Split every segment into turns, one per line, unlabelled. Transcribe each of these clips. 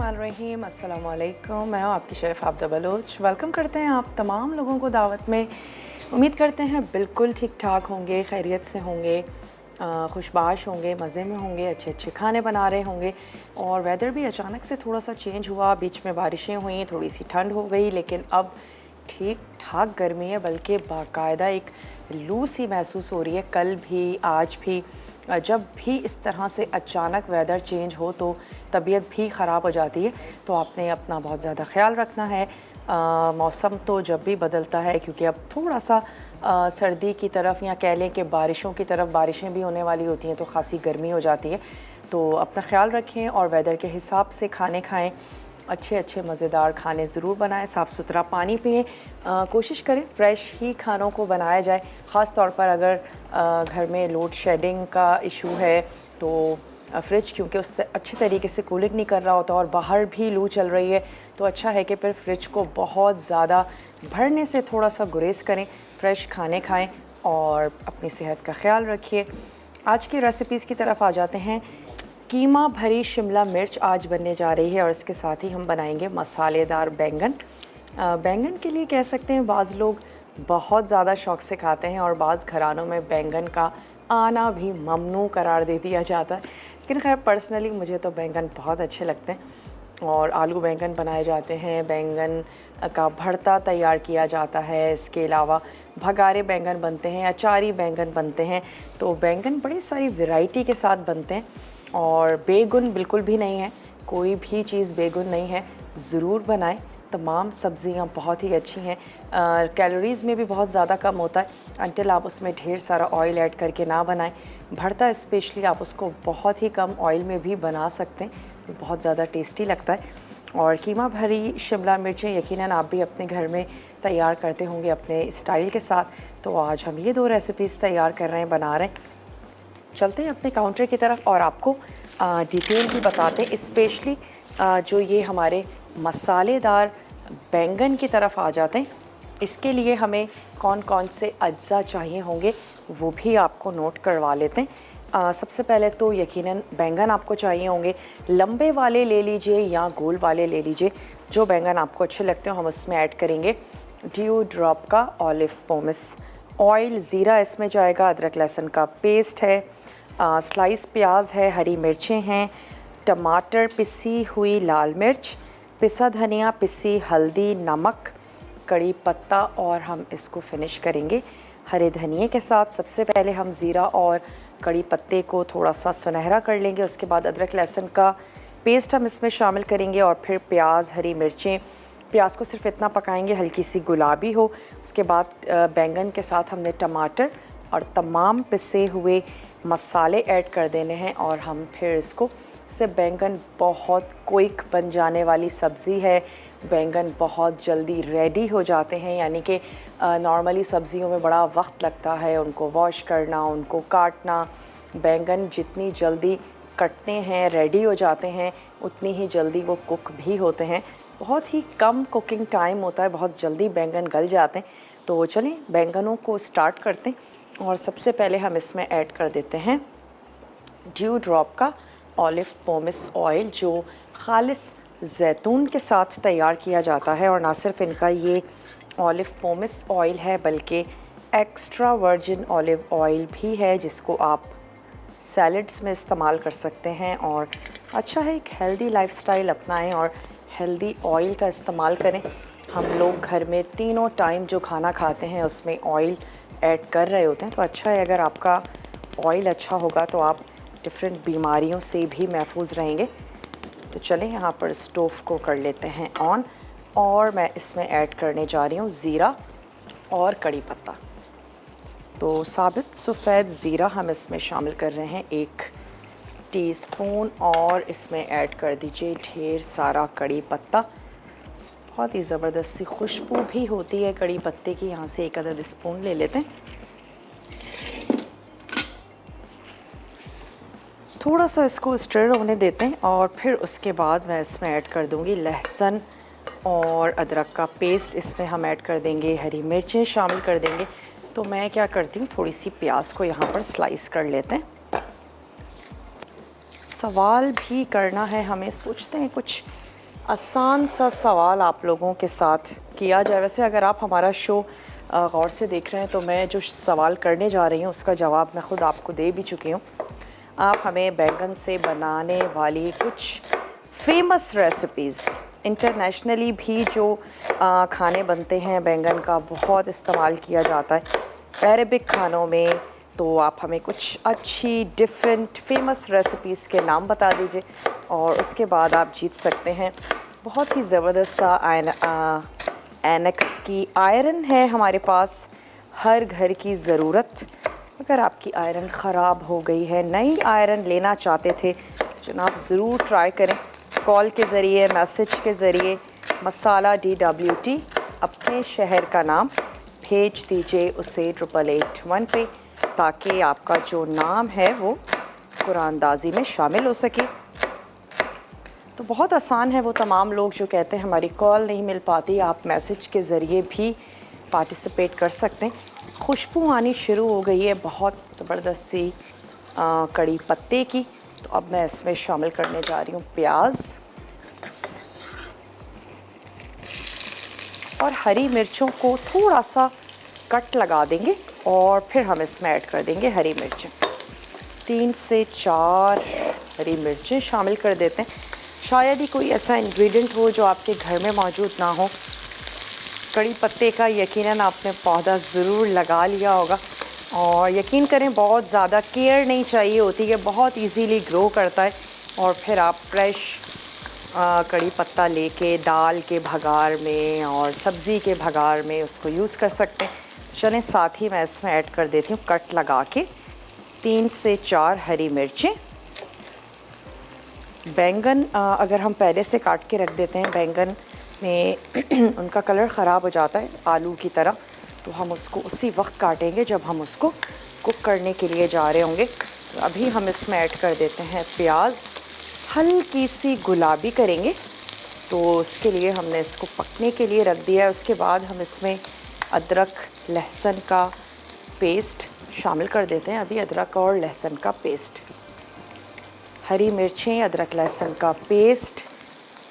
बिस्मिल्लाहिर्रहमानिर्रहीम। अस्सलाम वालेकुम। मैं हूँ आपकी शेफ़ आबिदा बलोच। वेलकम करते हैं आप तमाम लोगों को दावत में। उम्मीद करते हैं बिल्कुल ठीक ठाक होंगे, खैरियत से होंगे, खुशबाश होंगे, मज़े में होंगे, अच्छे अच्छे खाने बना रहे होंगे। और वेदर भी अचानक से थोड़ा सा चेंज हुआ, बीच में बारिशें हुई, थोड़ी सी ठंड हो गई, लेकिन अब ठीक ठाक गर्मी है, बल्कि बाकायदा एक लू सी महसूस हो रही है। कल भी आज भी जब भी इस तरह से अचानक वेदर चेंज हो तो तबीयत भी ख़राब हो जाती है। तो आपने अपना बहुत ज़्यादा ख्याल रखना है। मौसम तो जब भी बदलता है, क्योंकि अब थोड़ा सा सर्दी की तरफ या कह लें कि बारिशों की तरफ बारिशें भी होने वाली होती हैं, तो ख़ासी गर्मी हो जाती है। तो अपना ख्याल रखें और वेदर के हिसाब से खाने खाएं। अच्छे अच्छे मज़ेदार खाने ज़रूर बनाएं, साफ़ सुथरा पानी पिएं। कोशिश करें फ़्रेश ही खानों को बनाया जाए। ख़ास तौर पर अगर घर में लोड शेडिंग का इशू है तो फ्रिज क्योंकि उस अच्छे तरीके से कूलिंग नहीं कर रहा होता और बाहर भी लू चल रही है, तो अच्छा है कि फिर फ्रिज को बहुत ज़्यादा भरने से थोड़ा सा गुरेज करें। फ़्रेश खाने खाएं और अपनी सेहत का ख्याल रखिए। आज की रेसिपीज़ की तरफ आ जाते हैं। कीमा भरी शिमला मिर्च आज बनने जा रही है और इसके साथ ही हम बनाएंगे मसालेदार बैंगन। बैंगन के लिए कह सकते हैं बाज़ लोग बहुत ज़्यादा शौक़ से खाते हैं और बाज़ घरानों में बैंगन का आना भी ममनू करार दे दिया जाता है, लेकिन खैर पर्सनली मुझे तो बैंगन बहुत अच्छे लगते हैं और आलू बैंगन बनाए जाते हैं, बैंगन का भरता तैयार किया जाता है। इसके अलावा भगारे बैंगन बनते हैं, अचारी बैंगन बनते हैं। तो बैंगन बड़ी सारी वैरायटी के साथ बनते हैं और बेगुन बिल्कुल भी नहीं है, कोई भी चीज़ बेगुन नहीं है, ज़रूर बनाएं। तमाम सब्ज़ियाँ बहुत ही अच्छी हैं, कैलोरीज़ में भी बहुत ज़्यादा कम होता है अंटिल आप उसमें ढेर सारा ऑयल ऐड करके ना बनाएं। भरता स्पेशली आप उसको बहुत ही कम ऑयल में भी बना सकते हैं, बहुत ज़्यादा टेस्टी लगता है। और कीमा भरी शिमला मिर्चें यकीनन आप भी अपने घर में तैयार करते होंगे अपने स्टाइल के साथ। तो आज हम ये दो रेसिपीज़ तैयार कर रहे हैं, बना रहे हैं। चलते हैं अपने काउंटर की तरफ और आपको डिटेल भी बताते हैं। स्पेशली जो ये हमारे मसालेदार बैंगन की तरफ आ जाते हैं, इसके लिए हमें कौन कौन से अज्जा चाहिए होंगे वो भी आपको नोट करवा लेते हैं। सबसे पहले तो यकीनन बैंगन आपको चाहिए होंगे। लंबे वाले ले लीजिए या गोल वाले ले लीजिए, जो बैंगन आपको अच्छे लगते हो। हम उसमें ऐड करेंगे ड्यू ड्रॉप का ऑलिव पोमेस ऑयल, ज़ीरा इसमें जाएगा, अदरक लहसुन का पेस्ट है, स्लाइस प्याज है, हरी मिर्चें हैं, टमाटर, पिसी हुई लाल मिर्च, पिसा धनिया, पिसी हल्दी, नमक, कड़ी पत्ता और हम इसको फिनिश करेंगे हरे धनिए के साथ। सबसे पहले हम ज़ीरा और कड़ी पत्ते को थोड़ा सा सुनहरा कर लेंगे, उसके बाद अदरक लहसुन का पेस्ट हम इसमें शामिल करेंगे और फिर प्याज, हरी मिर्चें। प्याज को सिर्फ इतना पकाएंगे हल्की सी गुलाबी हो। उसके बाद बैंगन के साथ हमने टमाटर और तमाम पिसे हुए मसाले ऐड कर देने हैं और हम फिर इसको से बैंगन बहुत क्विक बन जाने वाली सब्ज़ी है। बैंगन बहुत जल्दी रेडी हो जाते हैं, यानी कि नॉर्मली सब्ज़ियों में बड़ा वक्त लगता है उनको वॉश करना, उनको काटना। बैंगन जितनी जल्दी कटते हैं, रेडी हो जाते हैं, उतनी ही जल्दी वो कुक भी होते हैं। बहुत ही कम कुकिंग टाइम होता है, बहुत जल्दी बैंगन गल जाते हैं। तो चलें बैंगनों को स्टार्ट करते हैं और सबसे पहले हम इसमें ऐड कर देते हैं ड्यू ड्रॉप का ऑलिव पोमेस ऑयल, जो खालिस जैतून के साथ तैयार किया जाता है। और ना सिर्फ इनका ये ऑलिव पोमेस ऑयल है बल्कि एक्स्ट्रा वर्जिन ऑलिव ऑयल भी है, जिसको आप सैलड्स में इस्तेमाल कर सकते हैं। और अच्छा है, एक हेल्दी लाइफस्टाइल अपनाएं और हेल्दी ऑयल का इस्तेमाल करें। हम लोग घर में तीनों टाइम जो खाना खाते हैं उसमें ऑयल ऐड कर रहे होते हैं, तो अच्छा है अगर आपका ऑयल अच्छा होगा तो आप डिफरेंट बीमारियों से भी महफूज रहेंगे। तो चलें यहाँ पर स्टोव को कर लेते हैं ऑन और मैं इसमें ऐड करने जा रही हूँ ज़ीरा और कड़ी पत्ता। तो साबित सफ़ेद ज़ीरा हम इसमें शामिल कर रहे हैं 1 टीस्पून और इसमें ऐड कर दीजिए ढेर सारा कड़ी पत्ता। बहुत ही ज़बरदस्त सी खुशबू भी होती है कड़ी पत्ते की। यहाँ से 1 अदद स्पून ले लेते हैं। थोड़ा सा इसको स्टर होने देते हैं और फिर उसके बाद मैं इसमें ऐड कर दूंगी लहसुन और अदरक का पेस्ट। इसमें हम ऐड कर देंगे हरी मिर्चें शामिल कर देंगे। तो मैं क्या करती हूँ, थोड़ी सी प्याज को यहाँ पर स्लाइस कर लेते हैं। सवाल भी करना है हमें, सोचते हैं कुछ आसान सा सवाल आप लोगों के साथ किया जाए। वैसे अगर आप हमारा शो गौर से देख रहे हैं तो मैं जो सवाल करने जा रही हूँ उसका जवाब मैं ख़ुद आपको दे भी चुकी हूँ। आप हमें बैंगन से बनाने वाली कुछ फेमस रेसिपीज़, इंटरनेशनली भी जो खाने बनते हैं बैंगन का बहुत इस्तेमाल किया जाता है अरेबिक खानों में, तो आप हमें कुछ अच्छी डिफरेंट फेमस रेसिपीज़ के नाम बता दीजिए और उसके बाद आप जीत सकते हैं बहुत ही ज़बरदस्त सा एनेक्स की आयरन है हमारे पास, हर घर की ज़रूरत। अगर आपकी आयरन ख़राब हो गई है, नई आयरन लेना चाहते थे, जनाब ज़रूर ट्राई करें। कॉल के ज़रिए, मैसेज के ज़रिए मसाला DWT अपने शहर का नाम भेज दीजिए उसे 8881 पे, ताकि आपका जो नाम है वो कुरानदाजी में शामिल हो सके। तो बहुत आसान है, वो तमाम लोग जो कहते हैं हमारी कॉल नहीं मिल पाती, आप मैसेज के ज़रिए भी पार्टिसिपेट कर सकते हैं। खुशबू आनी शुरू हो गई है बहुत ज़बरदस्त सी कड़ी पत्ते की, तो अब मैं इसमें शामिल करने जा रही हूँ प्याज और हरी मिर्चों को थोड़ा सा कट लगा देंगे और फिर हम इसमें ऐड कर देंगे हरी मिर्चें। 3 से 4 हरी मिर्चें शामिल कर देते हैं। शायद ही कोई ऐसा इंग्रेडिएंट हो जो आपके घर में मौजूद ना हो। कड़ी पत्ते का यकीनन आपने पौधा ज़रूर लगा लिया होगा और यकीन करें बहुत ज़्यादा केयर नहीं चाहिए होती है, बहुत इजीली ग्रो करता है और फिर आप फ्रेश कड़ी पत्ता लेके दाल के भगार में और सब्ज़ी के भगार में उसको यूज़ कर सकते हैं। चलें साथ ही मैं इसमें ऐड कर देती हूँ कट लगा के 3 से 4 हरी मिर्चें। बैंगन अगर हम पहले से काट के रख देते हैं, बैंगन में उनका कलर ख़राब हो जाता है आलू की तरह, तो हम उसको उसी वक्त काटेंगे जब हम उसको कुक करने के लिए जा रहे होंगे। तो अभी हम इसमें ऐड कर देते हैं प्याज, हल्की सी गुलाबी करेंगे, तो उसके लिए हमने इसको पकने के लिए रख दिया है। उसके बाद हम इसमें अदरक लहसुन का पेस्ट शामिल कर देते हैं। अभी अदरक और लहसुन का पेस्ट, हरी मिर्चें, अदरक लहसुन का पेस्ट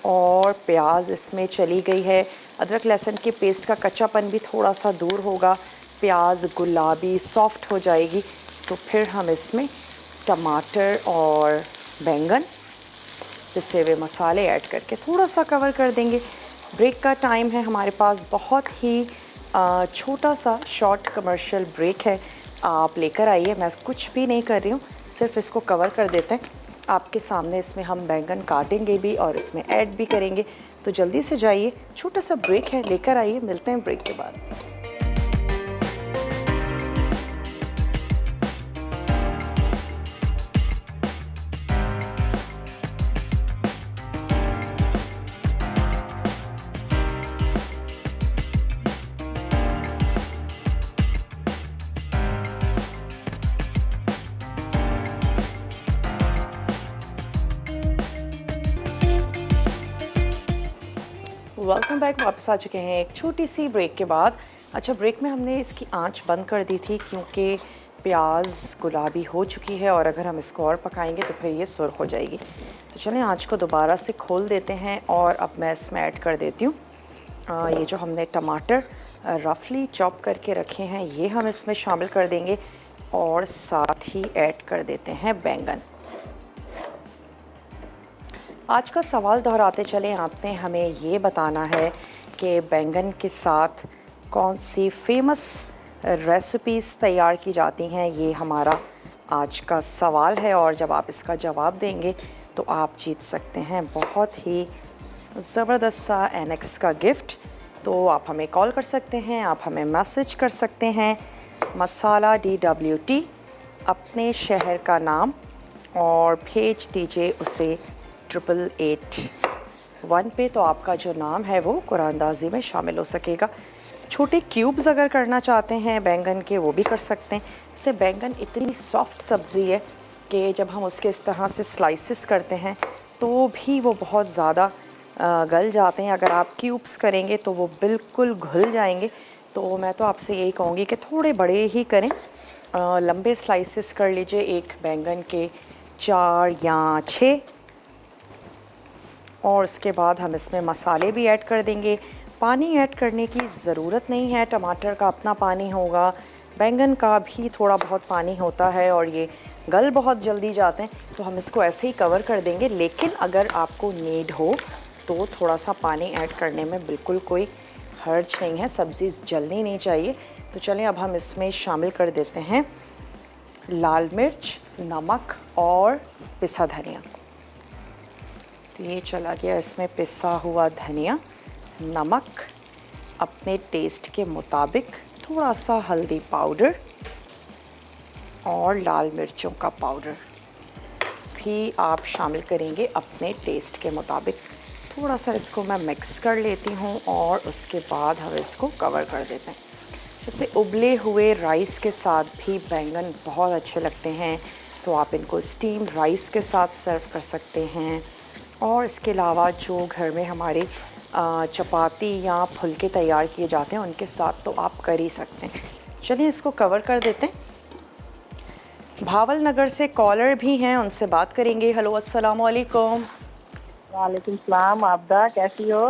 और प्याज इसमें चली गई है। अदरक लहसुन के पेस्ट का कच्चापन भी थोड़ा सा दूर होगा, प्याज गुलाबी सॉफ्ट हो जाएगी, तो फिर हम इसमें टमाटर और बैंगन पिसे हुए मसाले ऐड करके थोड़ा सा कवर कर देंगे। ब्रेक का टाइम है हमारे पास, बहुत ही छोटा सा शॉर्ट कमर्शियल ब्रेक है, आप लेकर आइए। मैं कुछ भी नहीं कर रही हूँ, सिर्फ इसको कवर कर देते हैं आपके सामने। इसमें हम बैंगन काटेंगे भी और इसमें ऐड भी करेंगे, तो जल्दी से जाइए, छोटा सा ब्रेक है, लेकर आइए, मिलते हैं ब्रेक के बाद। वेलकम बैक, वापस आ चुके हैं एक छोटी सी ब्रेक के बाद। अच्छा, ब्रेक में हमने इसकी आंच बंद कर दी थी क्योंकि प्याज गुलाबी हो चुकी है और अगर हम इसको और पकाएंगे तो फिर ये सुर्ख हो जाएगी। तो चलें आंच को दोबारा से खोल देते हैं और अब मैं इसमें ऐड कर देती हूँ ये जो हमने टमाटर रफली चॉप करके रखे हैं, ये हम इसमें शामिल कर देंगे और साथ ही ऐड कर देते हैं बैंगन। आज का सवाल दोहराते चलें, आपने हमें ये बताना है कि बैंगन के साथ कौन सी फेमस रेसिपीज़ तैयार की जाती हैं। ये हमारा आज का सवाल है और जब आप इसका जवाब देंगे तो आप जीत सकते हैं बहुत ही ज़बरदस्त सा एनेक्स का गिफ्ट। तो आप हमें कॉल कर सकते हैं, आप हमें मैसेज कर सकते हैं, मसाला DWT अपने शहर का नाम और भेज दीजिए उसे 8881 पे, तो आपका जो नाम है वो कुरानदाजी में शामिल हो सकेगा। छोटे क्यूब्स अगर करना चाहते हैं बैंगन के, वो भी कर सकते हैं। इससे बैंगन इतनी सॉफ्ट सब्ज़ी है कि जब हम उसके इस तरह से स्लाइसेस करते हैं तो भी वो बहुत ज़्यादा गल जाते हैं। अगर आप क्यूब्स करेंगे तो वो बिल्कुल घुल जाएंगे। तो मैं तो आपसे यही कहूँगी कि थोड़े बड़े ही करें, लंबे स्लाइसेस कर लीजिए, एक बैंगन के 4 या 6, और उसके बाद हम इसमें मसाले भी ऐड कर देंगे। पानी ऐड करने की ज़रूरत नहीं है, टमाटर का अपना पानी होगा, बैंगन का भी थोड़ा बहुत पानी होता है और ये गल बहुत जल्दी जाते हैं, तो हम इसको ऐसे ही कवर कर देंगे। लेकिन अगर आपको नीड हो तो थोड़ा सा पानी ऐड करने में बिल्कुल कोई हर्ज नहीं है, सब्ज़ी जलनी नहीं चाहिए। तो चलें अब हम इसमें शामिल कर देते हैं लाल मिर्च, नमक और पिसा धनिया। तो ये चला गया इसमें पिसा हुआ धनिया, नमक अपने टेस्ट के मुताबिक, थोड़ा सा हल्दी पाउडर और लाल मिर्चों का पाउडर भी आप शामिल करेंगे अपने टेस्ट के मुताबिक। थोड़ा सा इसको मैं मिक्स कर लेती हूँ और उसके बाद हम इसको कवर कर देते हैं। जैसे उबले हुए राइस के साथ भी बैंगन बहुत अच्छे लगते हैं, तो आप इनको स्टीम राइस के साथ सर्व कर सकते हैं। और इसके अलावा जो घर में हमारे चपाती या फुलके तैयार किए जाते हैं उनके साथ तो आप कर ही सकते हैं। चलिए इसको कवर कर देते हैं। भावल नगर से कॉलर भी हैं, उनसे बात करेंगे। हेलो, अस्सलाम वालेकुम।
वालेकुम सलाम। आपदा कैसी हो?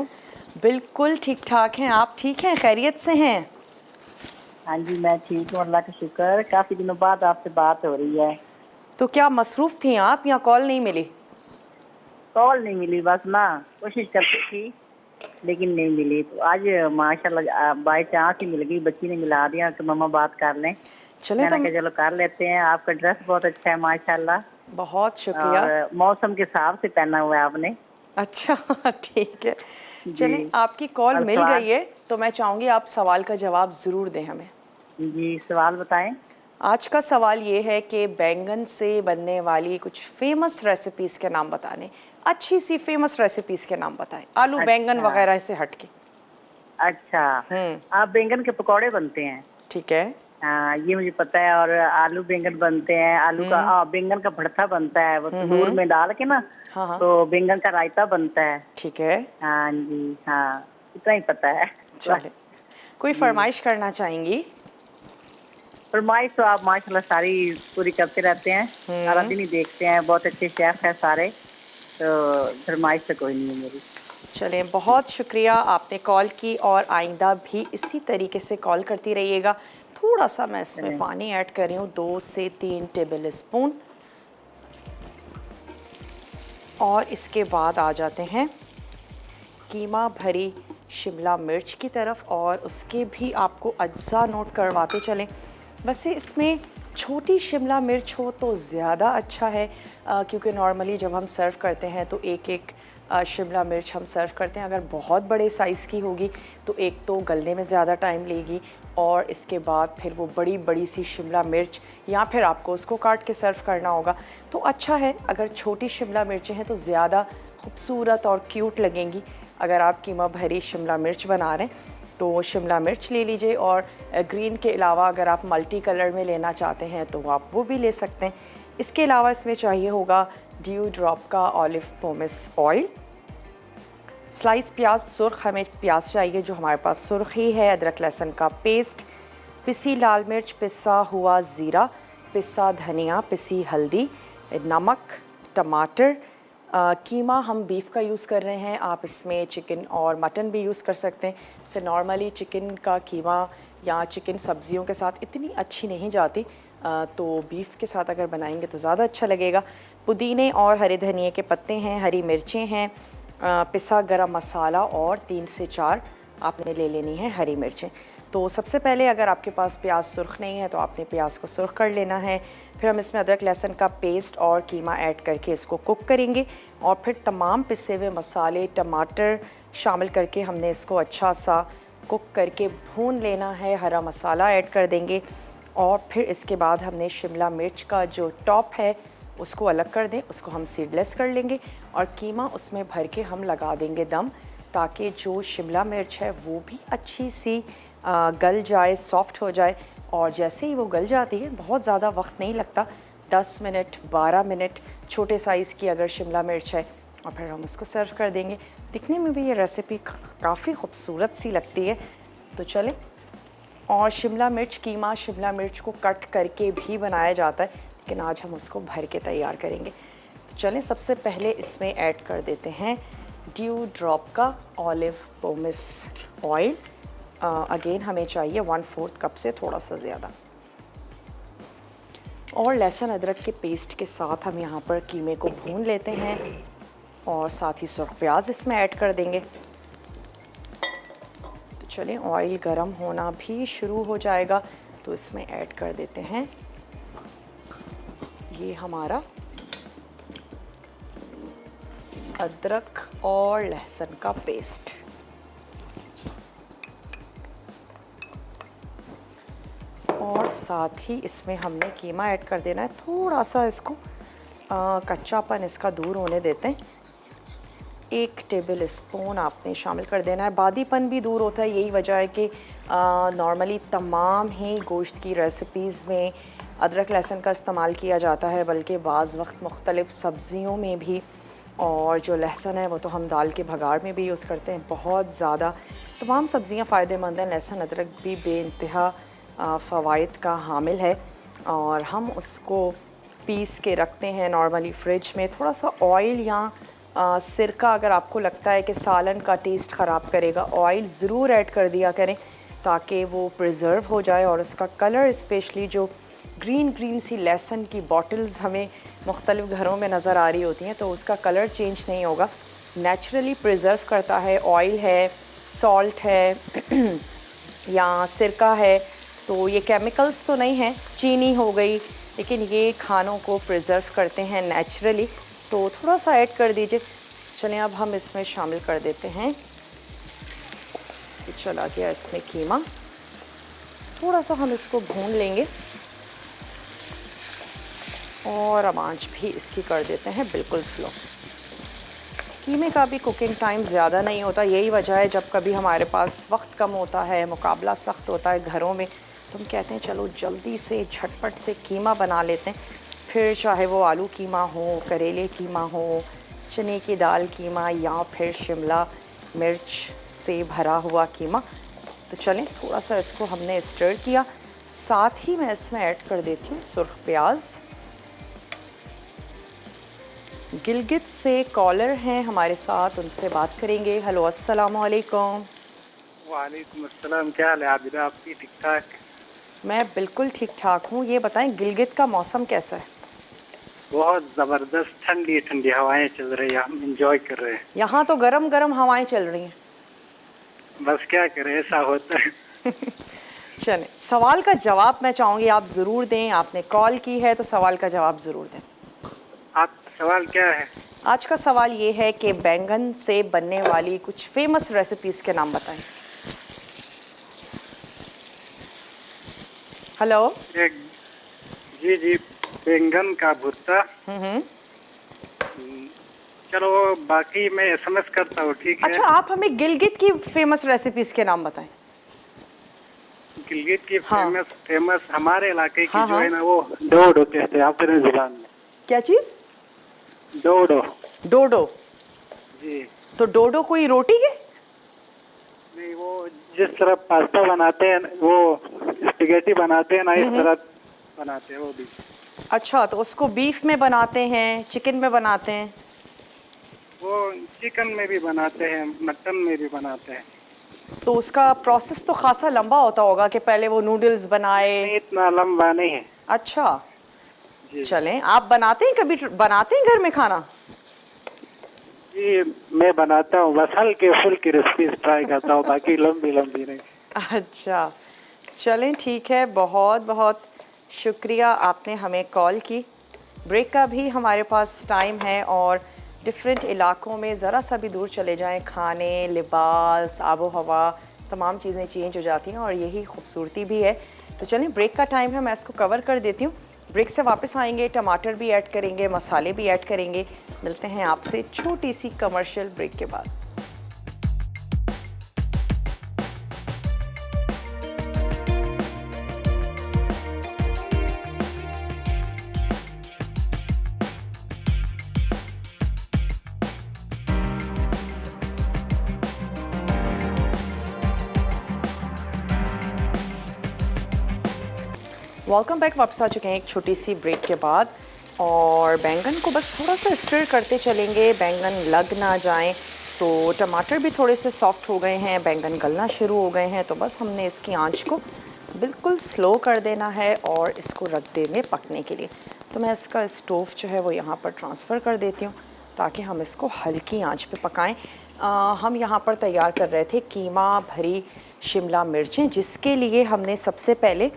बिल्कुल ठीक ठाक हैं, आप ठीक हैं, खैरियत से हैं?
हाँ जी, मैं ठीक हूँ, अल्लाह का शुक्र। काफ़ी दिनों बाद आपसे बात हो रही है।
तो क्या मसरूफ़ थी आप या कॉल नहीं मिली?
कॉल नहीं मिली, बस ना कोशिश करती थी लेकिन नहीं मिली। तो आज माशाल्लाह बाई चांस ही मिल गई, बच्ची ने मिला दिया कि मम्मा बात कर लें।
चले तो
मैंने कहा चलो कर लेते हैं। आपका ड्रेस बहुत अच्छा है माशाल्लाह,
बहुत शुक्रिया।
और मौसम के हिसाब से पहना हुआ है आपने।
अच्छा ठीक है।
जी।
चलें, आपकी कॉल
और
मिल
सवाल?
गई है तो मैं चाहूँगी आप सवाल का जवाब ज़रूर दें हमें।
जी, सवाल बताएं।
आज का सवाल ये है कि बैंगन से बनने वाली कुछ फेमस रेसिपीज़ के नाम बताने, अच्छी सी फेमस रेसिपीज़ के नाम बताएं, आलू बैंगन
अच्छा।
वगैरह से हट के।
अच्छा, आप बैंगन के पकौड़े बनते हैं?
ठीक है।
हाँ, ये मुझे पता है। और आलू बैंगन बनते हैं, आलू का बैंगन का भरता बनता है, वो तंदूर में डाल के ना,
हाँ हाँ
तो बैंगन का रायता बनता है।
ठीक है।
हाँ जी, हाँ, इतना ही पता है।
चले, कोई
जी,
फरमाइश करना चाहेंगी?
फरमाइश तो आप माशाल्लाह सारी पूरी करते रहते हैं, सारा दिन ही देखते हैं, बहुत अच्छे शेफ हैं सारे, तो फरमाइश तो कोई नहीं है मेरी।
चलें, बहुत शुक्रिया आपने कॉल की और आइंदा भी इसी तरीके से कॉल करती रहिएगा। थोड़ा सा मैं इसमें
चलें।
पानी ऐड कर रही हूँ, 2 से 3 टेबल स्पून। और इसके बाद आ जाते हैं कीमा भरी शिमला मिर्च की तरफ, और उसके भी आपको अज्जा नोट करवाते चलें। वैसे इसमें छोटी शिमला मिर्च हो तो ज़्यादा अच्छा है, क्योंकि नॉर्मली जब हम सर्व करते हैं तो एक एक शिमला मिर्च हम सर्व करते हैं। अगर बहुत बड़े साइज़ की होगी तो एक तो गलने में ज़्यादा टाइम लेगी, और इसके बाद फिर वो बड़ी बड़ी सी शिमला मिर्च, या फिर आपको उसको काट के सर्व करना होगा। तो अच्छा है अगर छोटी शिमला मिर्चें हैं तो ज़्यादा खूबसूरत और क्यूट लगेंगी। अगर आप कीमा भरी शिमला मिर्च बना रहे हैं तो शिमला मिर्च ले लीजिए, और ग्रीन के अलावा अगर आप मल्टी कलर में लेना चाहते हैं तो आप वो भी ले सकते हैं। इसके अलावा इसमें चाहिए होगा ड्यू ड्रॉप का ऑलिव पोमेस ऑयल, स्लाइस प्याज, सुर्ख हमें प्याज चाहिए जो हमारे पास सुर्ख ही है, अदरक लहसुन का पेस्ट, पिसी लाल मिर्च, पिसा हुआ ज़ीरा, पिसा धनिया, पिसी हल्दी, नमक, टमाटर। कीमा हम बीफ का यूज़ कर रहे हैं, आप इसमें चिकन और मटन भी यूज़ कर सकते हैं। जैसे नॉर्मली चिकन का कीमा या चिकन सब्जियों के साथ इतनी अच्छी नहीं जाती, तो बीफ के साथ अगर बनाएंगे तो ज़्यादा अच्छा लगेगा। पुदीने और हरे धनिए के पत्ते हैं, हरी मिर्चें हैं, पिसा गरम मसाला, और 3 से 4 आपने ले लेनी है हरी मिर्चें। तो सबसे पहले अगर आपके पास प्याज सुर्ख नहीं है तो आपने प्याज को सुर्ख कर लेना है। फिर हम इसमें अदरक लहसुन का पेस्ट और कीमा ऐड करके इसको कुक करेंगे, और फिर तमाम पिसे हुए मसाले, टमाटर शामिल करके हमने इसको अच्छा सा कुक करके भून लेना है। हरा मसाला ऐड कर देंगे, और फिर इसके बाद हमने शिमला मिर्च का जो टॉप है उसको अलग कर दें, उसको हम सीडलेस कर लेंगे, और कीमा उसमें भर के हम लगा देंगे दम, ताकि जो शिमला मिर्च है वो भी अच्छी सी गल जाए, सॉफ्ट हो जाए। और जैसे ही वो गल जाती है, बहुत ज़्यादा वक्त नहीं लगता, 10 मिनट 12 मिनट, छोटे साइज़ की अगर शिमला मिर्च है, और फिर हम उसको सर्व कर देंगे। दिखने में भी ये रेसिपी काफ़ी खूबसूरत सी लगती है। तो चलें, और शिमला मिर्च कीमा शिमला मिर्च को कट करके भी बनाया जाता है, लेकिन आज हम उसको भर के तैयार करेंगे। तो चलें, सबसे पहले इसमें ऐड कर देते हैं ड्यू ड्रॉप का ऑलिव पोमिस ऑयल। अगेन हमें चाहिए 1/4 कप से थोड़ा सा ज़्यादा। और लहसुन अदरक के पेस्ट के साथ हम यहाँ पर कीमे को भून लेते हैं और साथ ही सुर्ख प्याज इसमें ऐड कर देंगे। तो चलिए, ऑयल गरम होना भी शुरू हो जाएगा तो इसमें ऐड कर देते हैं ये हमारा अदरक और लहसुन का पेस्ट। और साथ ही इसमें हमने कीमा ऐड कर देना है। थोड़ा सा इसको कच्चापन इसका दूर होने देते हैं। 1 टेबल स्पून आपने शामिल कर देना है। बादीपन भी दूर होता है। यही वजह है कि नॉर्मली तमाम ही गोश्त की रेसिपीज़ में अदरक लहसुन का इस्तेमाल किया जाता है, बल्कि बाज़ वक्त मुख्तलिफ़ सब्ज़ियों में भी। और जो लहसुन है वो तो हम दाल के भगाड़ में भी यूज़ करते हैं। बहुत ज़्यादा तमाम सब्ज़ियाँ फ़ायदेमंद हैं। लहसुन अदरक भी बेइंतहा फ़वाइद का हामिल है और हम उसको पीस के रखते हैं नॉर्मली फ्रिज में। थोड़ा सा ऑयल या सिरका अगर आपको लगता है कि सालन का टेस्ट ख़राब करेगा, ऑयल ज़रूर ऐड कर दिया करें ताकि वो प्रिज़र्व हो जाए और उसका कलर, स्पेशली जो ग्रीन सी लहसुन की बॉटल्स हमें मुख्तलिफ़ घरों में नज़र आ रही होती हैं, तो उसका कलर चेंज नहीं होगा, नेचुरली प्रिज़र्व करता है। ऑयल है, सॉल्ट है या सिरका है, तो ये केमिकल्स तो नहीं हैं, चीनी हो गई, लेकिन ये खानों को प्रिज़र्व करते हैं नेचुरली। तो थोड़ा सा ऐड कर दीजिए। चलिए, अब हम इसमें शामिल कर देते हैं। चला गया इसमें कीमा। थोड़ा सा हम इसको भून लेंगे और अब आंच भी इसकी कर देते हैं बिल्कुल स्लो। कीमे का भी कुकिंग टाइम ज़्यादा नहीं होता। यही वजह है जब कभी हमारे पास वक्त कम होता है, मुकाबला सख्त होता है घरों में, तो हम कहते हैं चलो जल्दी से झटपट से कीमा बना लेते हैं। फिर चाहे वो आलू कीमा हो, करेले कीमा हो, चने की दाल कीमा या फिर शिमला मिर्च से भरा हुआ कीमा। तो चलें, थोड़ा सा इसको हमने स्टर किया। साथ ही मैं इसमें ऐड कर देती हूँ सुर्ख प्याज। गिलगित से कॉलर हैं हमारे साथ, उनसे बात करेंगे। हेलो, अस्सलाम वालेकुम।
वालेकुम अस्सलाम। क्या हाल है आबिदा आपकी? ठीक ठाक?
मैं बिल्कुल ठीक ठाक हूँ। ये बताएं, गिलगित का मौसम कैसा है?
बहुत ज़बरदस्त ठंडी ठंडी हवाएं चल रही हैं, हम इंजॉय कर रहे हैं।
यहाँ तो गरम गरम हवाएं चल रही हैं।
बस क्या करें, ऐसा होता है।
चलें, सवाल का जवाब मैं चाहूँगी आप ज़रूर दें। आपने कॉल की है तो सवाल का जवाब ज़रूर दें।
आपका सवाल क्या है?
आज का सवाल ये है कि बैंगन से बनने वाली कुछ फेमस रेसिपीज़ के नाम बताएं। हेलो।
जी, बैंगन का भुर्ता। चलो, बाकी मैं एसएमएस करता हूँ, ठीक है?
अच्छा, आप हमें गिलगित की फेमस रेसिपीज़ के नाम बताएं।
गिलगित की
हाँ।
फेमस हमारे इलाके की
हाँ,
जो
हाँ।
है ना, वो डोडो कहते हैं अपने जुबान में।
क्या चीज़?
डोडो।
डोडो।
जी।
तो डोडो कोई रोटी है?
नहीं, वो जिस तरह पास्ता बनाते हैं, वो स्पेगेटी बनाते हैं ना, इस तरह बनाते हैं वो भी।
अच्छा, तो उसको बीफ में बनाते हैं, चिकन में बनाते हैं?
वो चिकन में भी बनाते हैं, मटन में भी बनाते हैं।
तो उसका प्रोसेस तो खासा लंबा होता होगा कि पहले वो नूडल्स बनाए।
नहीं, इतना लंबा नहीं है।
अच्छा,
जी।
चलें, आप बनाते हैं, कभी बनाते हैं घर में खाना?
जी, मैं बनाता हूँ, बस हल्के फुल्की रेसिपीज ट्राई करता हूँ, बाकी लंबी लंबी नहीं।
अच्छा, चलें, ठीक है। बहुत बहुत शुक्रिया, आपने हमें कॉल की। ब्रेक का भी हमारे पास टाइम है और डिफरेंट इलाकों में ज़रा सा भी दूर चले जाएं, खाने, लिबास, आबो हवा, तमाम चीज़ें चेंज हो जाती हैं और यही खूबसूरती भी है। तो चलें, ब्रेक का टाइम है, मैं इसको कवर कर देती हूँ। ब्रेक से वापस आएंगे, टमाटर भी ऐड करेंगे, मसाले भी ऐड करेंगे। मिलते हैं आपसे छोटी सी कमर्शियल ब्रेक के बाद। Welcome back. वापस आ चुके हैं एक छोटी सी ब्रेक के बाद और बैंगन को बस थोड़ा सा स्टर करते चलेंगे, बैंगन लग ना जाएं। तो टमाटर भी थोड़े से सॉफ्ट हो गए हैं, बैंगन गलना शुरू हो गए हैं, तो बस हमने इसकी आंच को बिल्कुल स्लो कर देना है और इसको रख देंगे पकने के लिए। तो मैं इसका स्टोव जो है वो यहाँ पर ट्रांसफ़र कर देती हूँ ताकि हम इसको हल्की आंच पे पकाएं। हम यहाँ पर तैयार कर रहे थे कीमा भरी शिमला मिर्चें, जिसके लिए हमने सबसे पहले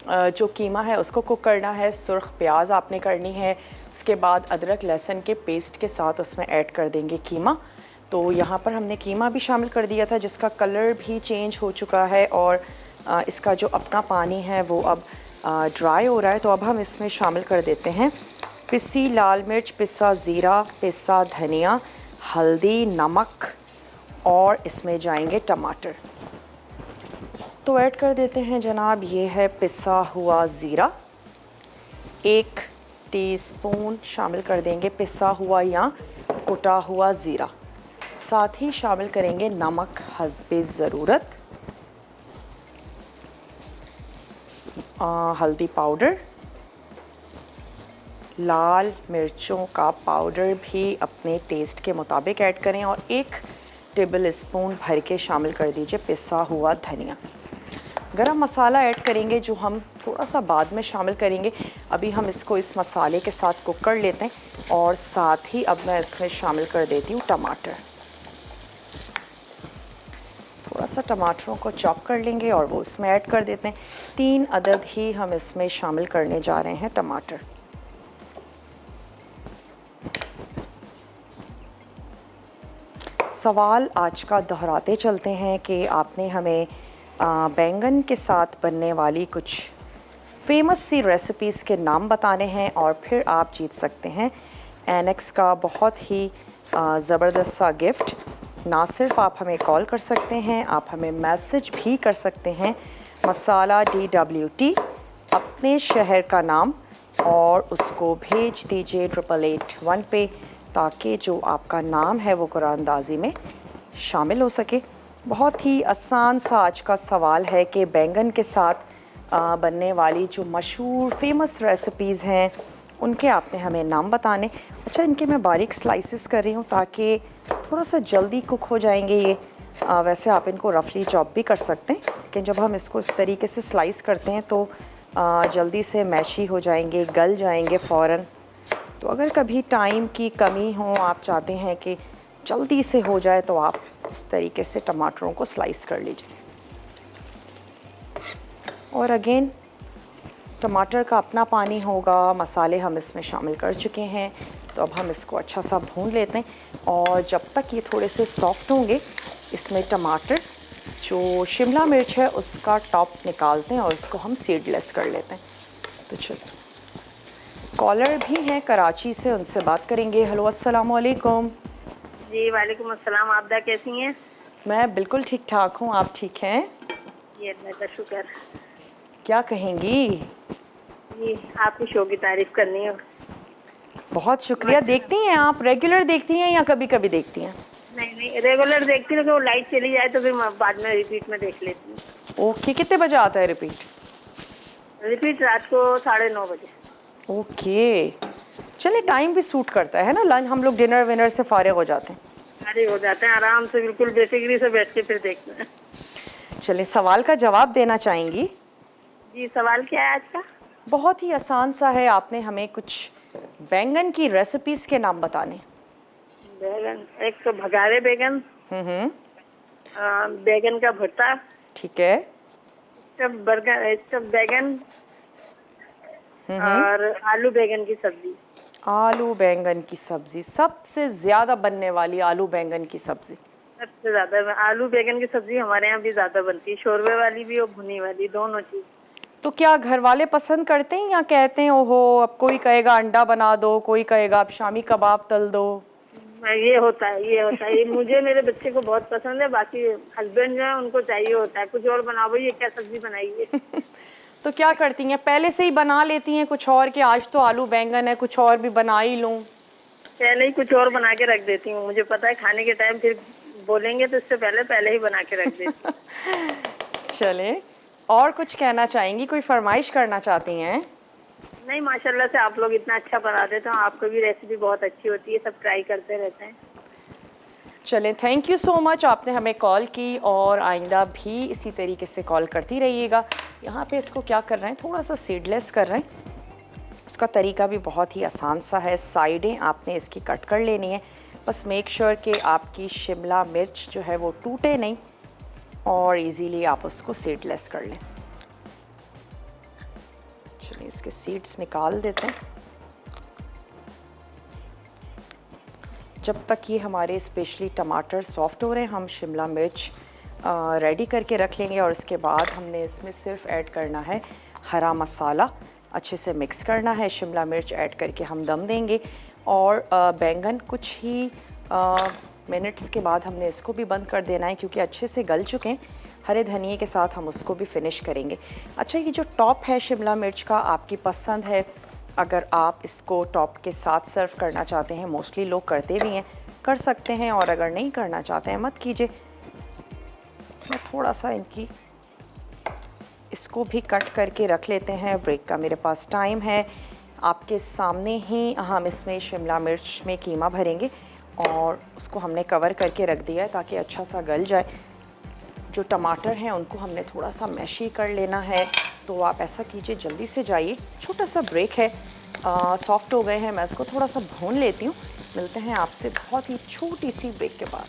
जो कीमा है उसको कुक करना है। सुर्ख प्याज आपने करनी है, उसके बाद अदरक लहसुन के पेस्ट के साथ उसमें ऐड कर देंगे कीमा। तो यहाँ पर हमने कीमा भी शामिल कर दिया था जिसका कलर भी चेंज हो चुका है और इसका जो अपना पानी है वो अब ड्राई हो रहा है। तो अब हम इसमें शामिल कर देते हैं पिसी लाल मिर्च, पिसा ज़ीरा, पिसा धनिया, हल्दी, नमक और इसमें जाएंगे टमाटर। तो ऐड कर देते हैं जनाब, ये है पिसा हुआ ज़ीरा, 1 टीस्पून शामिल कर देंगे पिसा हुआ या कुटा हुआ ज़ीरा। साथ ही शामिल करेंगे नमक हस्बे ज़रूरत, हल्दी पाउडर, लाल मिर्चों का पाउडर भी अपने टेस्ट के मुताबिक ऐड करें और 1 टेबल स्पून भर के शामिल कर दीजिए पिसा हुआ धनिया। गरम मसाला ऐड करेंगे जो हम थोड़ा सा बाद में शामिल करेंगे। अभी हम इसको इस मसाले के साथ कुक कर लेते हैं और साथ ही अब मैं इसमें शामिल कर देती हूँ टमाटर। थोड़ा सा टमाटरों को चॉप कर लेंगे और वो इसमें ऐड कर देते हैं। 3 अदद ही हम इसमें शामिल करने जा रहे हैं टमाटर। सवाल आज का दोहराते चलते हैं कि आपने हमें बैंगन के साथ बनने वाली कुछ फेमस सी रेसिपीज़ के नाम बताने हैं और फिर आप जीत सकते हैं एनेक्स का बहुत ही ज़बरदस्त सा गिफ्ट। ना सिर्फ आप हमें कॉल कर सकते हैं, आप हमें मैसेज भी कर सकते हैं। मसाला DWT अपने शहर का नाम और उसको भेज दीजिए 8881 पे ताकि जो आपका नाम है वो कुरानंदाज़ी में शामिल हो सके। बहुत ही आसान सा आज का सवाल है कि बैंगन के साथ बनने वाली जो मशहूर फेमस रेसिपीज़ हैं उनके आपने हमें नाम बताने। अच्छा, इनके मैं बारीक स्लाइसेस कर रही हूँ ताकि थोड़ा सा जल्दी कुक हो जाएंगे ये। वैसे आप इनको रफली चॉप भी कर सकते हैं, लेकिन जब हम इसको इस तरीके से स्लाइस करते हैं तो जल्दी से मैशी हो जाएंगे, गल जाएंगे फ़ौरन। तो अगर कभी टाइम की कमी हो, आप चाहते हैं कि जल्दी से हो जाए, तो आप इस तरीके से टमाटरों को स्लाइस कर लीजिए। और अगेन टमाटर का अपना पानी होगा, मसाले हम इसमें शामिल कर चुके हैं, तो अब हम इसको अच्छा सा भून लेते हैं। और जब तक ये थोड़े से सॉफ्ट होंगे इसमें टमाटर, जो शिमला मिर्च है उसका टॉप निकालते हैं और उसको हम सीडलेस कर लेते हैं। तो चलो, कॉलर भी हैं कराची से, उनसे बात करेंगे। हेलो, अस्सलाम वालेकुम।
जी वालेकुम अस्सलाम। आपदा कैसी हैं?
मैं बिल्कुल ठीक ठाक हूँ, आप ठीक हैं?
ये अल्लाह का शुक्र।
क्या कहेंगी?
जी आपकी शो की तारीफ करनी है।
बहुत शुक्रिया। देखती हैं आप, रेगुलर देखती हैं या कभी कभी देखती हैं?
नहीं रेगुलर देखती हूँ कि वो लाइट चली जाए तो फिर बाद में रिपीट में देख लेती हूँ।
ओके, कितने बजे आता है रिपीट?
रिपीट रात को 9:30 बजे।
ओके, चलिए, टाइम भी सूट करता है ना, लंच हम लोग डिनर विनर से फारिग हो जाते हैं।
अरे हो जाते हैं आराम से, बिल्कुल बेफिक्री से बैठ के फिर देखते हैं।
चलिए, सवाल का जवाब देना चाहेंगी?
जी सवाल क्या है आज का?
बहुत ही आसान सा है, आपने हमें कुछ बैंगन की रेसिपीज़ के नाम बताने।
बैगन, एक तो भगावे बैगन, बैगन का भरता,
ठीक है।
स्टफ बैगन और आलू बैगन की सब्जी।
आलू बैंगन की सब्जी सबसे ज़्यादा बनने वाली, आलू बैंगन की सब्जी
सबसे ज्यादा आलू बैगन की सब्जी हमारे यहाँ भी ज्यादा बनती है, शोरबे वाली भी और भुनी वाली, दोनों चीज।
तो क्या घर वाले पसंद करते हैं या कहते हैं ओहो, अब कोई कहेगा अंडा बना दो, कोई कहेगा अब शामी कबाब तल दो?
ये होता है ये मुझे मेरे बच्चे को बहुत पसंद है। बाकी हस्बैंड जो है उनको चाहिए होता है कुछ और बनाओ, ये क्या सब्जी बनाई है।
तो क्या करती हैं, पहले से ही बना लेती हैं कुछ और कि आज तो आलू बैंगन है, कुछ और भी बना ही लूं?
पहले ही कुछ और बना के रख देती हूँ, मुझे पता है खाने के टाइम फिर बोलेंगे तो इससे पहले ही बना के रख देती हूँ।
चले, और कुछ कहना चाहेंगी, कोई फरमाइश करना चाहती हैं?
नहीं, माशाल्लाह से आप लोग इतना अच्छा बना देते हो, आपको भी रेसिपी बहुत अच्छी होती है, सब ट्राई करते रहते हैं।
चलें, थैंक यू सो मच, आपने हमें कॉल की और आइंदा भी इसी तरीके से कॉल करती रहिएगा। यहाँ पे इसको क्या कर रहे हैं, थोड़ा सा सीडलेस कर रहे हैं। उसका तरीका भी बहुत ही आसान सा है। साइडें आपने इसकी कट कर लेनी है। बस मेक श्योर कि आपकी शिमला मिर्च जो है वो टूटे नहीं और इजीली आप उसको सीडलेस कर लें। चलिए इसके सीड्स निकाल देते हैं। जब तक ये हमारे स्पेशली टमाटर सॉफ्ट हो रहे हैं, हम शिमला मिर्च रेडी करके रख लेंगे और उसके बाद हमने इसमें सिर्फ ऐड करना है हरा मसाला। अच्छे से मिक्स करना है, शिमला मिर्च ऐड करके हम दम देंगे और बैंगन कुछ ही मिनट्स के बाद हमने इसको भी बंद कर देना है क्योंकि अच्छे से गल चुके हैं। हरे धनिए के साथ हम उसको भी फिनिश करेंगे। अच्छा, ये जो टॉप है शिमला मिर्च का आपकी पसंद है, अगर आप इसको टॉप के साथ सर्व करना चाहते हैं, मोस्टली लोग करते भी हैं, कर सकते हैं, और अगर नहीं करना चाहते हैं मत कीजिए। मैं थोड़ा सा इसको भी कट करके रख लेते हैं। ब्रेक का मेरे पास टाइम है। आपके सामने ही हम इसमें शिमला मिर्च में कीमा भरेंगे और उसको हमने कवर करके रख दिया है ताकि अच्छा सा गल जाए। जो टमाटर हैं उनको हमने थोड़ा सा मैशी कर लेना है, तो आप ऐसा कीजिए, जल्दी से जाइए। छोटा सा ब्रेक है, सॉफ्ट हो गए हैं, मैं इसको थोड़ा सा भून लेती हूँ। मिलते हैं आपसे बहुत ही छोटी सी ब्रेक के बाद।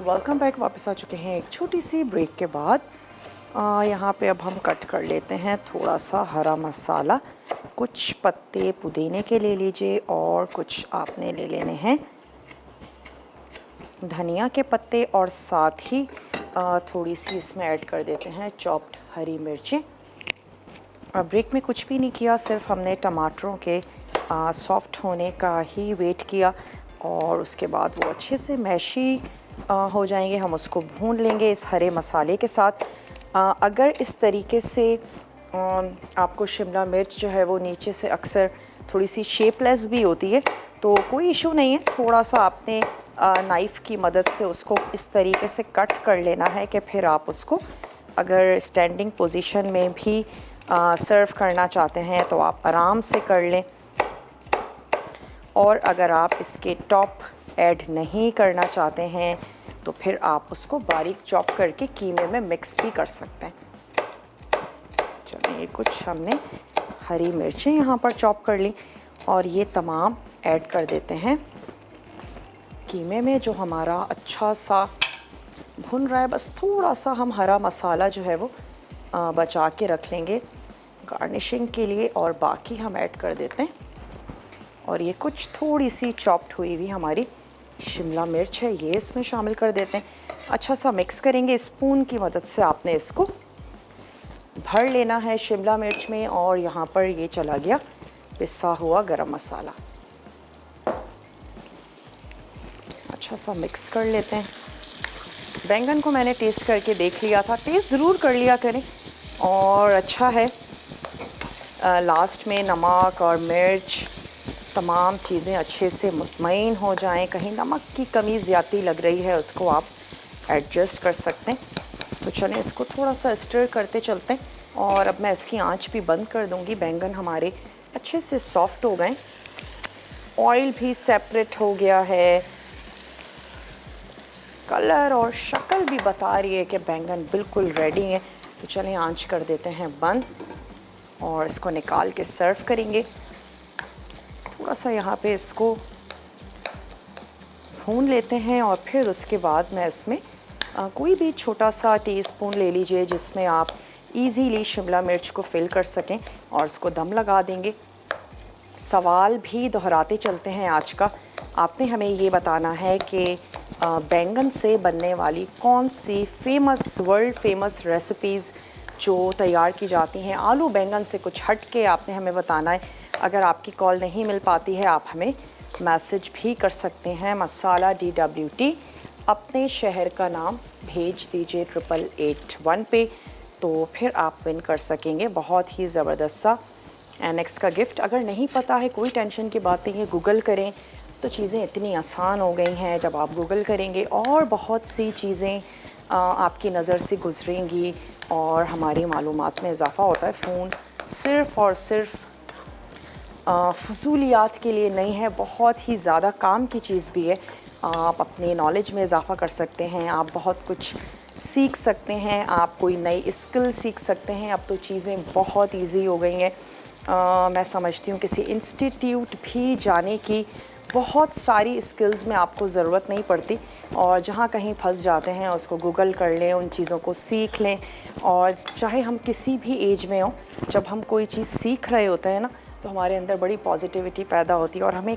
वेलकम बैक, वापस आ चुके हैं एक छोटी सी ब्रेक के बाद। यहाँ पे अब हम कट कर लेते हैं थोड़ा सा हरा मसाला। कुछ पत्ते पुदीने के ले लीजिए और कुछ आपने ले लेने हैं धनिया के पत्ते, और साथ ही थोड़ी सी इसमें ऐड कर देते हैं चॉप्ड हरी मिर्चें। ब्रेक में कुछ भी नहीं किया, सिर्फ हमने टमाटरों के सॉफ्ट होने का ही वेट किया और उसके बाद वो अच्छे से मैशी हो जाएंगे। हम उसको भून लेंगे इस हरे मसाले के साथ। अगर इस तरीके से आपको शिमला मिर्च जो है वो नीचे से अक्सर थोड़ी सी शेपलेस भी होती है, तो कोई इशू नहीं है। थोड़ा सा आपने नाइफ़ की मदद से उसको इस तरीके से कट कर लेना है कि फिर आप उसको अगर स्टैंडिंग पोजीशन में भी सर्व करना चाहते हैं तो आप आराम से कर लें, और अगर आप इसके टॉप ऐड नहीं करना चाहते हैं तो फिर आप उसको बारीक चॉप करके कीमे में मिक्स भी कर सकते हैं। चलिए, कुछ हमने हरी मिर्चें यहाँ पर चॉप कर ली और ये तमाम ऐड कर देते हैं कीमे में, जो हमारा अच्छा सा भुन रहा है। बस थोड़ा सा हम हरा मसाला जो है वो बचा के रख लेंगे गार्निशिंग के लिए, और बाकी हम ऐड कर देते हैं। और ये कुछ थोड़ी सी चॉप्ड हुई हुई हमारी शिमला मिर्च है, ये इसमें शामिल कर देते हैं। अच्छा सा मिक्स करेंगे, स्पून की मदद से आपने इसको भर लेना है शिमला मिर्च में। और यहाँ पर ये चला गया पिसा हुआ गरम मसाला। अच्छा सा मिक्स कर लेते हैं। बैंगन को मैंने टेस्ट करके देख लिया था, टेस्ट ज़रूर कर लिया करें, और अच्छा है। लास्ट में नमक और मिर्च तमाम चीज़ें अच्छे से मुतमईन हो जाएं, कहीं नमक की कमी ज़्यादा लग रही है उसको आप एडजस्ट कर सकते हैं। तो चलें, इसको थोड़ा सा स्टर करते चलते हैं, और अब मैं इसकी आंच भी बंद कर दूंगी। बैंगन हमारे अच्छे से सॉफ्ट हो गए, ऑयल भी सेपरेट हो गया है, कलर और शक्ल भी बता रही है कि बैंगन बिल्कुल रेडी है। तो चलें, आंच कर देते हैं बंद और इसको निकाल के सर्व करेंगे। थोड़ा सा यहाँ पे इसको भून लेते हैं और फिर उसके बाद मैं इसमें कोई भी छोटा सा टीस्पून ले लीजिए जिसमें आप इजीली शिमला मिर्च को फिल कर सकें, और इसको दम लगा देंगे। सवाल भी दोहराते चलते हैं आज का, आपने हमें ये बताना है कि बैंगन से बनने वाली कौन सी फेमस, वर्ल्ड फेमस रेसिपीज़ जो तैयार की जाती हैं आलू बैंगन से कुछ हट के, आपने हमें बताना है। अगर आपकी कॉल नहीं मिल पाती है, आप हमें मैसेज भी कर सकते हैं। मसाला DWT अपने शहर का नाम भेज दीजिए 8881 पे, तो फिर आप विन कर सकेंगे बहुत ही ज़बरदस्त सा एनेक्स का गिफ्ट। अगर नहीं पता है, कोई टेंशन की बात नहीं है, गूगल करें तो चीज़ें इतनी आसान हो गई हैं। जब आप गूगल करेंगे और बहुत सी चीज़ें आपकी नज़र से गुजरेंगी और हमारी मालूमात में इजाफ़ा होता है। फ़ोन सिर्फ़ और सिर्फ फजूलियात के लिए नहीं है, बहुत ही ज़्यादा काम की चीज़ भी है। आप अपने नॉलेज में इजाफ़ा कर सकते हैं, आप बहुत कुछ सीख सकते हैं, आप कोई नई स्किल सीख सकते हैं। अब तो चीज़ें बहुत इजी हो गई हैं। मैं समझती हूँ किसी इंस्टीट्यूट भी जाने की बहुत सारी स्किल्स में आपको ज़रूरत नहीं पड़ती, और जहाँ कहीं फंस जाते हैं उसको गूगल कर लें, उन चीज़ों को सीख लें। और चाहे हम किसी भी एज में हों, जब हम कोई चीज़ सीख रहे होते हैं ना, तो हमारे अंदर बड़ी पॉजिटिविटी पैदा होती है और हमें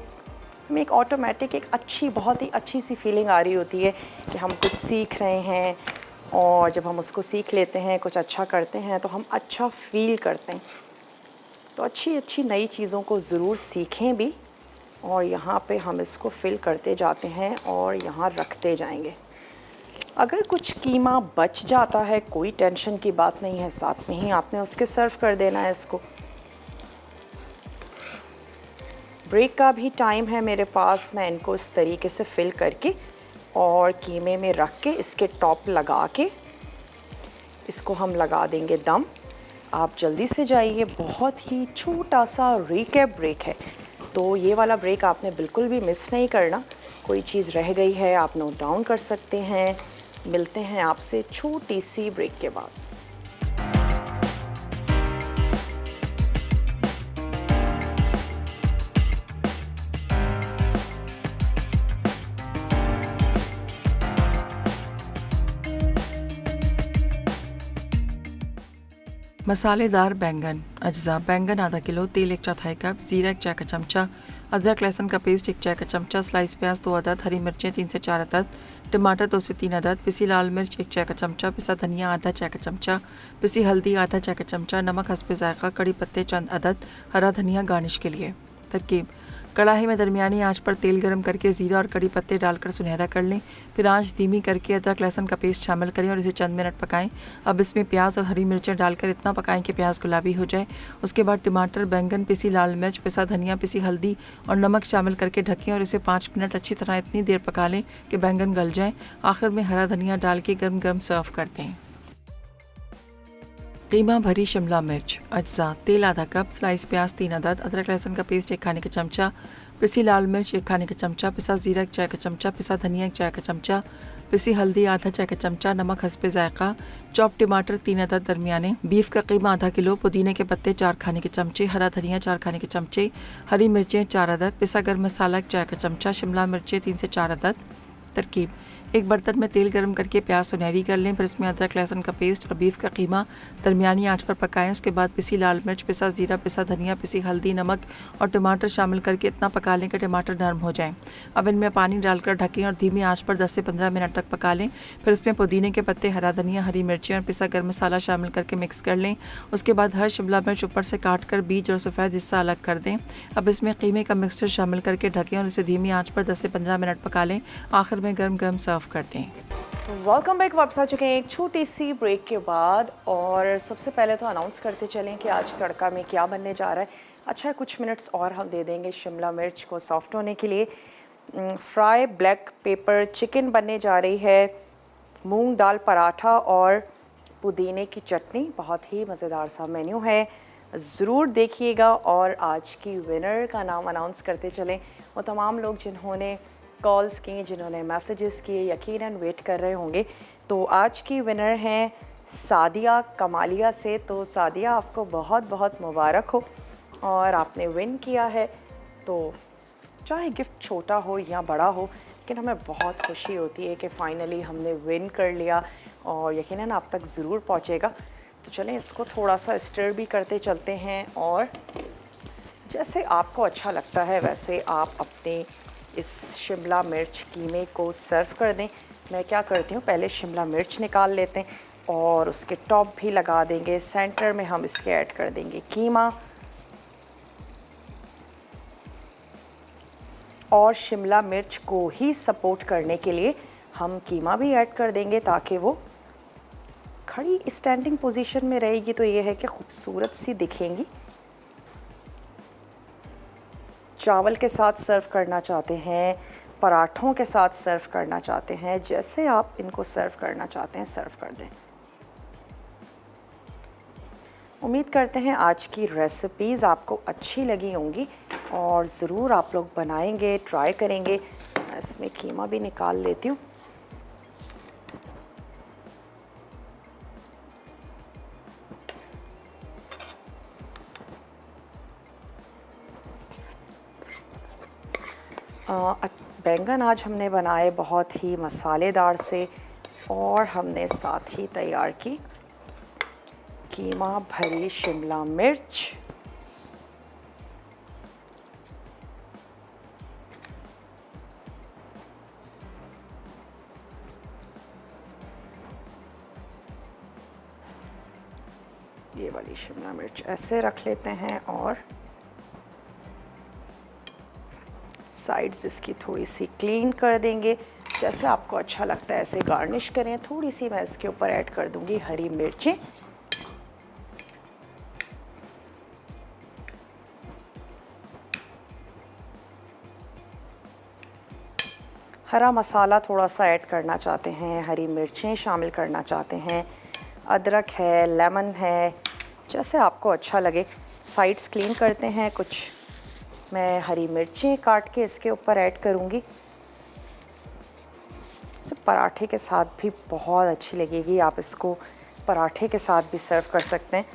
एक ऑटोमेटिक एक अच्छी, बहुत ही अच्छी सी फीलिंग आ रही होती है कि हम कुछ सीख रहे हैं। और जब हम उसको सीख लेते हैं, कुछ अच्छा करते हैं, तो हम अच्छा फ़ील करते हैं। तो अच्छी अच्छी नई चीज़ों को ज़रूर सीखें भी, और यहाँ पे हम इसको फिल करते जाते हैं और यहाँ रखते जाएंगे। अगर कुछ कीमा बच जाता है, कोई टेंशन की बात नहीं है, साथ में ही आपने उसके सर्व कर देना है इसको। ब्रेक का भी टाइम है मेरे पास। मैं इनको इस तरीके से फिल करके और कीमे में रख के इसके टॉप लगा के इसको हम लगा देंगे दम। आप जल्दी से जाइए, बहुत ही छोटा सा रिकैप ब्रेक है, तो ये वाला ब्रेक आपने बिल्कुल भी मिस नहीं करना। कोई चीज़ रह गई है आप नोट डाउन कर सकते हैं। मिलते हैं आपसे छोटी सी ब्रेक के बाद।
मसालेदार बैंगन। अज्जा: बैंगन आधा किलो, तेल 1/4 कप, ज़ीरा 1 चाय का चमचा, अदरक लहसुन का पेस्ट 1 चाय का चमचा, स्लाइस प्याज 2 अदद, हरी मिर्चें 3 से 4 अदद, टमाटर 2 से 3 अदद, पिसी लाल मिर्च 1 चाय का चमचा, पिसा धनिया आधा चाय का चमचा, पिसी हल्दी आधा चाय का चमचा, नमक हस्बे जायका, कड़ी पत्ते चंद अदद, हरा धनिया गार्निश के लिए। तरकीब: कढ़ाई में दरमियानी आंच पर तेल गरम करके ज़ीरा और कड़ी पत्ते डालकर सुनहरा कर लें। फिर आंच धीमी करके अदरक लहसुन का पेस्ट शामिल करें और इसे चंद मिनट पकाएं। अब इसमें प्याज और हरी मिर्चें डालकर इतना पकाएं कि प्याज गुलाबी हो जाए। उसके बाद टमाटर, बैंगन, पिसी लाल मिर्च, पिसा धनिया, पिसी हल्दी और नमक शामिल करके ढकें और इसे 5 मिनट अच्छी तरह इतनी देर पका लें कि बैंगन गल जाएँ। आखिर में हरा धनिया डाल के गर्म गर्म सर्व कर दें। कीमा भरी शिमला मिर्च। अज्जा: तेल आधा कप, स्लाइस प्याज 3 अदद, अदरक लहसुन का पेस्ट 1 खाने का चमचा, पिसी लाल मिर्च 1 खाने का चमचा, पिसा ज़ीरा 1 चाय का चमचा, पिसा धनिया 1 चाय का चमचा, पिसी हल्दी आधा चाय का चमचा, नमक हस्बे जायका, चॉप टमाटर 3 अदद दरमियाने, बीफ का कीमा आधा किलो, पुदीने के पत्ते 4 खाने के चमचे, हरा धनिया 4 खाने के चमचे, हरी मिर्चें 4 अदद, पिसा गर्म मसाला 1 चाय का चमचा, शिमला मिर्चें 3 से 4 अदद। तरकीब: एक बर्तन में तेल गरम करके प्याज सुनहरी कर लें। फिर इसमें अदरक लहसुन का पेस्ट और बीफ का कीमा दरमियानी आंच पर पकाएं। उसके बाद पिसी लाल मिर्च, पिसा ज़ीरा, पिसा धनिया, पिसी हल्दी, नमक और टमाटर शामिल करके इतना पका लें कि टमाटर नरम हो जाएं। अब इनमें पानी डालकर ढकें और धीमी आंच पर 10 से 15 मिनट तक पका लें। फिर इसमें पुदीने के पत्ते, हरा धनिया, हरी मिर्चें और पिसा गर्म मसाला शामिल करके मिक्स कर लें। उसके बाद हर शिमला मिर्च ऊपर से काट कर बीज और सफ़ेद हिस्सा अलग कर दें। अब इसमें कीमे का मिक्सचर शामिल करके ढकें और इसे धीमी आंच पर 10 से 15 मिनट पका लें। आखिर में गर्म गर्म सर्व कर दें।
Welcome back. वापस आ चुके हैं एक छोटी सी ब्रेक के बाद, और सबसे पहले तो अनाउंस करते चलें कि आज तड़का में क्या बनने जा रहा है। अच्छा है, कुछ मिनट्स और हम दे देंगे शिमला मिर्च को सॉफ्ट होने के लिए। फ्राई ब्लैक पेपर चिकन बनने जा रही है, मूंग दाल पराठा और पुदीने की चटनी। बहुत ही मज़ेदार सा मेन्यू है, ज़रूर देखिएगा। और आज की विनर का नाम अनाउंस करते चलें। वो तमाम लोग जिन्होंने कॉल्स की, जिन्होंने मैसेजेस किए, यकीनन वेट कर रहे होंगे। तो आज की विनर हैं सादिया कमालिया से। तो सादिया, आपको बहुत बहुत मुबारक हो, और आपने विन किया है। तो चाहे गिफ्ट छोटा हो या बड़ा हो, लेकिन हमें बहुत खुशी होती है कि फ़ाइनली हमने विन कर लिया, और यकीनन आप तक ज़रूर पहुंचेगा। तो चलें, इसको थोड़ा सा स्टर भी करते चलते हैं, और जैसे आपको अच्छा लगता है वैसे आप अपने इस शिमला मिर्च कीमे को सर्व कर दें। मैं क्या करती हूँ, पहले शिमला मिर्च निकाल लेते हैं और उसके टॉप भी लगा देंगे। सेंटर में हम इसके ऐड कर देंगे कीमा, और शिमला मिर्च को ही सपोर्ट करने के लिए हम कीमा भी ऐड कर देंगे, ताकि वो खड़ी स्टैंडिंग पोजीशन में रहेगी। तो ये है कि खूबसूरत सी दिखेंगी। चावल के साथ सर्व करना चाहते हैं, पराठों के साथ सर्व करना चाहते हैं, जैसे आप इनको सर्व करना चाहते हैं सर्व कर दें। उम्मीद करते हैं आज की रेसिपीज़ आपको अच्छी लगी होंगी। और ज़रूर आप लोग बनाएंगे, ट्राई करेंगे। मैं इसमें कीमा भी निकाल लेती हूँ। बैंगन आज हमने बनाए बहुत ही मसालेदार से, और हमने साथ ही तैयार की कीमा भरी शिमला मिर्च, ये वाली शिमला मिर्च ऐसे रख लेते हैं, और साइड्स इसकी थोड़ी सी क्लीन कर देंगे। जैसे आपको अच्छा लगता है ऐसे गार्निश करें। थोड़ी सी मैं इसके ऊपर ऐड कर दूंगी हरी मिर्चें। हरा मसाला थोड़ा सा ऐड करना चाहते हैं, हरी मिर्चें शामिल करना चाहते हैं, अदरक है, लेमन है, जैसे आपको अच्छा लगे। साइड्स क्लीन करते हैं। कुछ मैं हरी मिर्चें काट के इसके ऊपर ऐड करूँगी। इसे पराठे के साथ भी बहुत अच्छी लगेगी। आप इसको पराठे के साथ भी सर्व कर सकते हैं।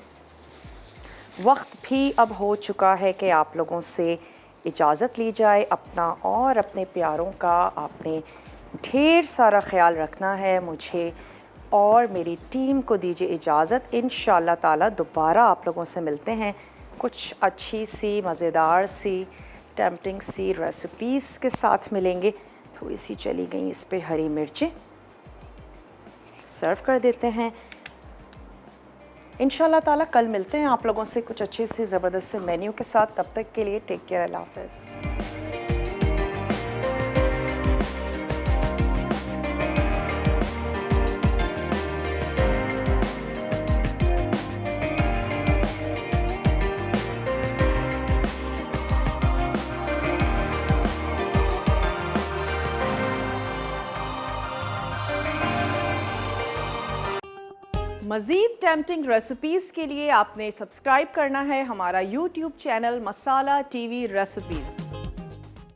वक्त भी अब हो चुका है कि आप लोगों से इजाज़त ली जाए। अपना और अपने प्यारों का आपने ढेर सारा ख्याल रखना है। मुझे और मेरी टीम को दीजिए इजाज़त। इंशाअल्लाह ताला दोबारा आप लोगों से मिलते हैं कुछ अच्छी सी मज़ेदार सी टेम्पटिंग सी रेसिपीज़ के साथ मिलेंगे। थोड़ी सी चली गई इस पे हरी मिर्चें, सर्व कर देते हैं। इंशाअल्लाह ताला कल मिलते हैं आप लोगों से कुछ अच्छे से ज़बरदस्त से मेन्यू के साथ। तब तक के लिए टेक केयर, अल्लाह हाफ़िज़। मज़ीद टेम्पटिंग रेसिपीज़ के लिए आपने सब्सक्राइब करना है हमारा YouTube चैनल मसाला TV रेसिपीज़।